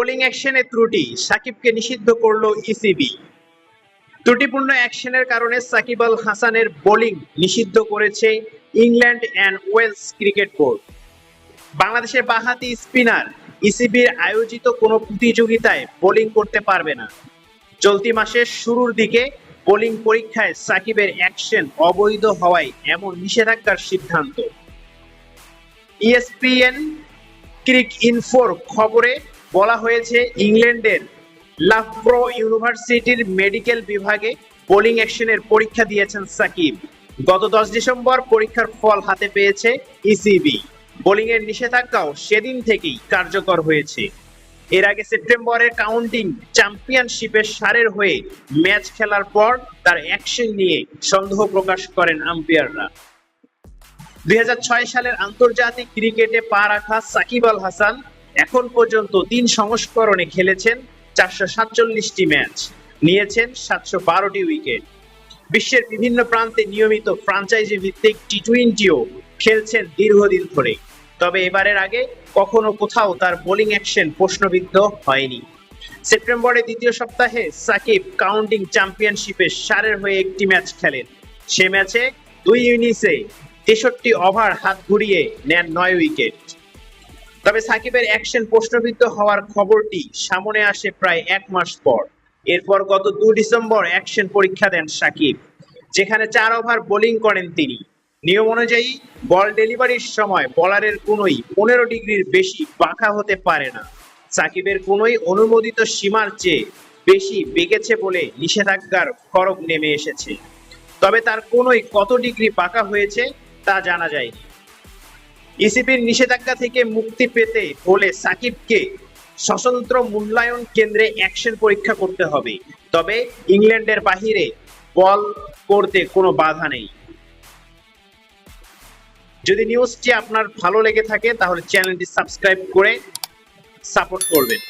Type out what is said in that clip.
Bowling অ্যাকশনে ত্রুটি, সাকিবকে নিষিদ্ধ করল ইসিবি। ত্রুটিপূর্ণ অ্যাকশনের কারণে সাকিব আল হাসানের বোলিং নিষিদ্ধ করেছে England and Wales cricket board. বাংলাদেশের বাঁহাতি স্পিনার ইসিবির আয়োজিত কোনো প্রতিযোগিতায় বোলিং করতে পারবে না। চলতি মাসের শুরুর দিকে বোলিং পরীক্ষায় সাকিবের অ্যাকশন অবৈধ হওয়ায় এমন নিষেধাজ্ঞার সিদ্ধান্ত। ইএসপিএন ক্রিক ইনফোর খবরে বলা হয়েছে, ইংল্যান্ডের লাফব্রো ইউনিভার্সিটির মেডিকেল বিভাগে বোলিং অ্যাকশনের পরীক্ষা দিয়েছেন সাকিব। গত 10 ডিসেম্বর পরীক্ষার ফল হাতে পেয়েছে ইসিবি। বোলিং এর নিষেধাজ্ঞাও সেদিন থেকেই কার্যকর হয়েছে। এর আগে সেপ্টেম্বরের কাউন্টিং চ্যাম্পিয়নশিপের সারের হয়ে ম্যাচ খেলার পর তার অ্যাকশন নিয়ে সন্দেহ প্রকাশ করেন আম্পায়াররা। 2006 সালের আন্তর্জাতিক ক্রিকেটে পা রাখা সাকিব আল হাসান এখন পর্যন্ত 3 সংস্করণে খেলেছেন 447টি ম্যাচ, নিয়েছেন 712টি উইকেট। বিশ্বের বিভিন্ন প্রান্তে নিয়মিত ফ্র্যাঞ্চাইজি ভিত্তিক টি-20ও খেলছেন দীর্ঘদিন ধরে। তবে এবারের আগে কখনো কোথাও তার বোলিং অ্যাকশন প্রশ্নবিদ্ধ হয়নি। সেপ্টেম্বরের দ্বিতীয় সপ্তাহে সাকিব কাউন্টিং চ্যাম্পিয়নশিপের সারের হয়ে একটি ম্যাচ খেলেন। সে ম্যাচে 2 ইনিংসে 63 ওভার হাত ঘুরিয়ে নেন 9 উইকেট। তবে সাকিবের অ্যাকশন প্রশ্নবিদ্ধ হওয়ার খবরটি সামনে আসে প্রায় 1 মাস পর। এরপর গত 2 ডিসেম্বর অ্যাকশন পরীক্ষা দেন সাকিব, যেখানে 4 ওভার বোলিং করেন তিনি। নিয়ম অনুযায়ী বল ডেলিভারির সময় বলারের কোনোই 15 ডিগ্রির বেশি বাঁকা হতে পারে না। সাকিবের কোনোই অনুমোদিত সীমার চেয়ে বেশি বেগেছে বলে নিষেধাজ্ঞার খড়গ নেমে এসেছে। তবে তার কোনোই কত ডিগ্রি বাঁকা হয়েছে তা জানা যায়নি। ইসিবির নিষেধাজ্ঞা থেকে মুক্তি পেতে হলে সাকিবকে স্বতন্ত্র মূল্যায়ন কেন্দ্রে অ্যাকশন পরীক্ষা করতে হবে। তবে ইংল্যান্ডের বাহিরে বল করতে কোনো বাধা নেই। যদি নিউজটি আপনার ভালো লেগে থাকে তাহলে চ্যানেলটি সাবস্ক্রাইব করে সাপোর্ট করবেন।